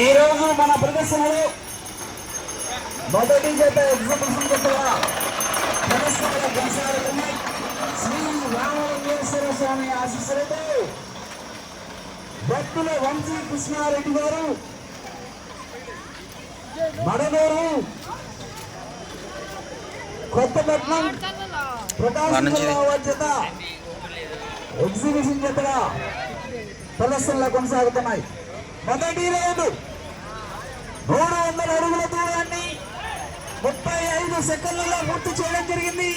ఈ రోజు మన ప్రదర్శనలో మొదటి జత ఎగ్జిబిషన్ జతగా ప్రదర్శనలో కొనసాగుతున్నాయి. శ్రీ రామలింగేశ్వర స్వామి ఆశీస్సులతో భక్తుల వంశీ కృష్ణారెడ్డి గారు మడనూరు కొత్తపట్నం ప్రకాశం జిల్లా జత ఎగ్జిబిషన్ జతగా ప్రదర్శనలో కొనసాగుతున్నాయి. మొదటి రౌండ్ 300 అడుగుల దూరాన్ని 35 సెకండ్లలో పూర్తి చేయడం జరిగింది.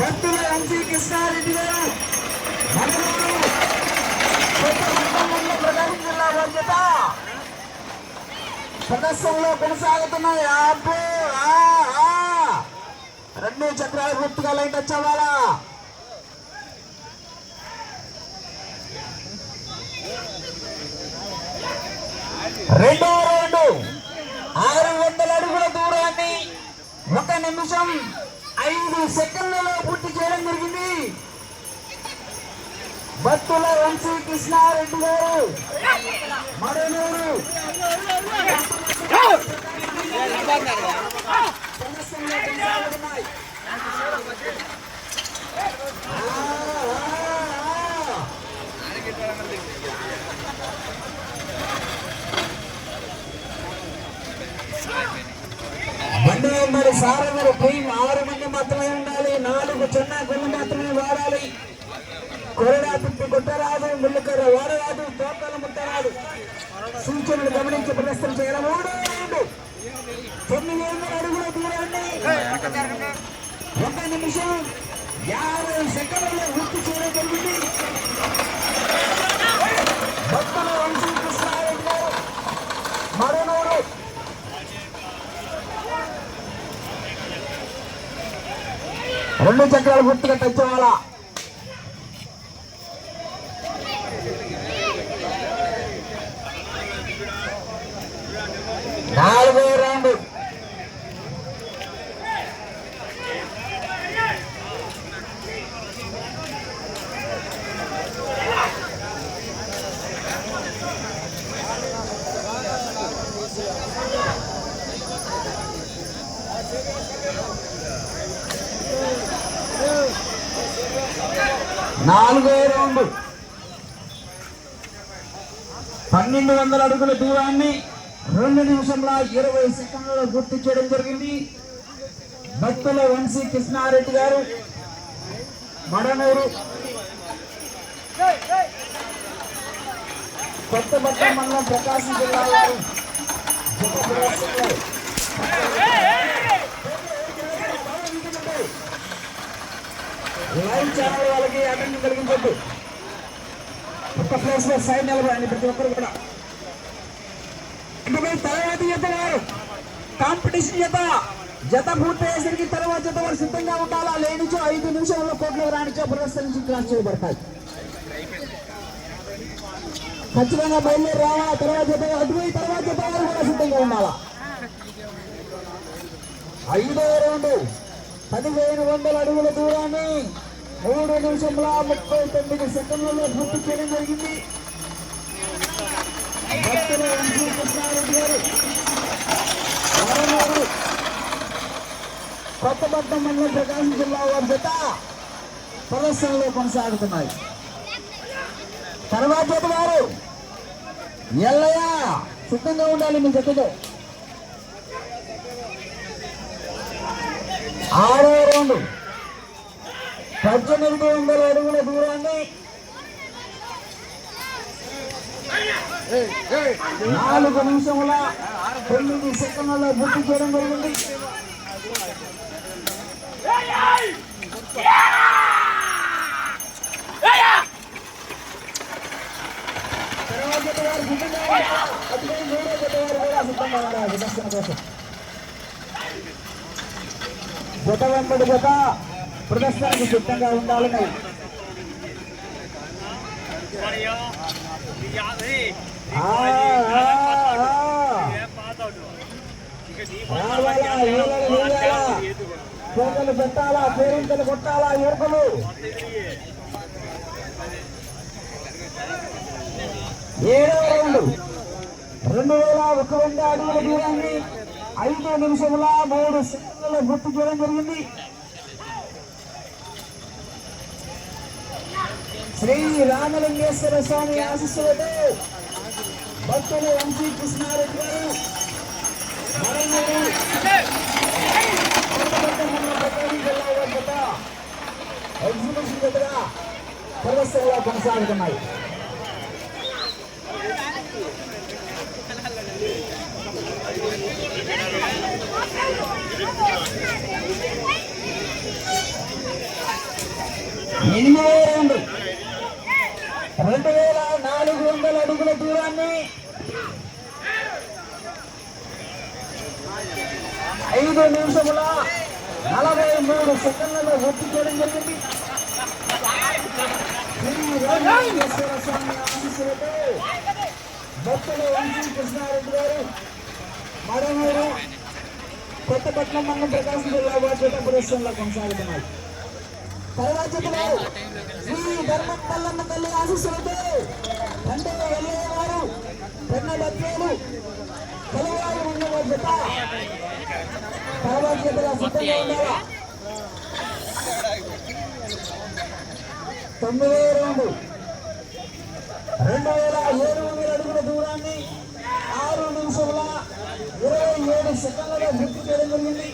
భక్తుల వంశీ కృష్ణారెడ్డి గారు ప్రకాశం జిల్లా బాధ్యత ప్రదర్శనలో కొనసాగుతున్నాయి. రెండు చక్రాల పూర్తిగా లైన్ టచ్ అవ్వాలా. రెండో రౌండ్ 600 అడుగుల దూరాన్ని 1 నిమిషం 5 సెకండ్లలో పూర్తి చేయడం జరిగింది. భక్తుల వంశీ కృష్ణారెడ్డి గారు మడనూరు బండి నెంబర్ సారథులు టీం 6 మంది మాత్రమే ఉండాలి. 4 చిన్న గుళ్ళు మాత్రమే వాడాలి. కొరడా తిప్పి కొట్టరాదు, ముళ్ళకర్ర వాడరాదు, తోకలు ముట్టరాదు. సూచనలు గమనించి ప్రదర్శన చేయాలి. 900 అడుగుల దూరాన్ని 1 నిమిషం 50 సెకండ్లలో పూర్తి చేయడం జరిగింది. భక్తుల వంశీ కృష్ణారెడ్డి గారు మడనూరు రెండు చక్రాలు పూర్తిగా టచ్ అవ్వాలా. నాలుగో రౌండ్ 1200 అడుగుల దూరాన్ని 2 నిమిషంల 20 సెకండ్లలో పూర్తి చేయడం జరిగింది. భక్తుల వంశీ కృష్ణారెడ్డి గారు మడనూరు కొత్తపట్నం మండలం ప్రకాశం జిల్లా వారు లైవ్ ఛానల్ వాళ్ళకి అటెండ్ కలిగించద్దు. ఒక్క ప్లేస్ లో సైడ్ నిలబడండి ప్రతి ఒక్కరు కూడా. తర్వాతి జత వారు కాంపిటీషన్ జత పూర్తయ్యేసరికి తర్వాత జత వారు సిద్ధంగా ఉండాలా. లేనిచో 5 నిమిషాల్లో కోర్టులో రానిచో ప్రదర్శించి క్రాస్ చేయబడతాయి. ఖచ్చితంగా బయలుదేరి రావాలా. తర్వాత జత అటువై తర్వాత జత వారు కూడా సిద్ధంగా ఉండాలా. 5వ రౌండ్ 1500 అడుగుల దూరాన్ని 3 నిమిషంల 39 సెకండ్లలో పూర్తి చేయడం జరిగింది. భక్తుల వంశీ కృష్ణారెడ్డి గారు కొత్తపట్నం మండలం ప్రకాశం జిల్లా వారి జత ప్రదర్శనలో కొనసాగుతున్నాయి. తర్వాత జత వారు ఎల్లయ్య సిద్ధంగా ఉండాలి. మీ జతతో 6వ రౌండ్ 1800 అడుగుల దూరాన్ని 4 నిమిషముల 9 సెకండ్లలో పూర్తి చేయడం జరిగింది. జత వెంబడి జత ప్రదర్శనకు సిద్ధంగా ఉండాలని కోకలు పెట్టాలా, పేరింతలు కొట్టాలా యువకులు. 7వ రౌండ్ 2100 అడుగుల దూరాన్ని 5 నిమిషముల 3 సెకండ్లలో పూర్తి చేయడం జరిగింది. శ్రీ రామలింగేశ్వర స్వామి ఆశీస్సులతో భక్తులు వంశీ కృష్ణారెడ్డి గారు ఎగ్జిబిషన్ దగ్గర ప్రదర్శనలో కొనసాగుతున్నాయి. ఎనిమిదో రౌండ్ 2400 అడుగుల దూరాన్ని 5 నిమిషముల 43 సెకండ్లలో పూర్తి చేయడం జరిగింది. రామలింగేశ్వర స్వామి ఆశీస్సులతో భక్తులు వంశీ కృష్ణారెడ్డి గారు మడమూరు కొత్తపట్నం మండలం ప్రకాశం జిల్లా బాధ్యత ప్రదర్శనలో కొనసాగుతున్నాయి. పరవాధ్యతలో శ్రీ ధర్మం పల్లమ్మ తల్లి ఆశీస్సులతో తండ్రి వెళ్ళేవారు పెన్న బత్యాలు కలవారు ఉన్న బాధ్యత పరవాధ్యతలో సిద్ధంగా ఉండాలా. 9వ రౌండ్ 2700 అడుగుల దూరాన్ని 6 నిమిషముల 27 సెకండ్లలో పూర్తి చేయడం జరిగింది.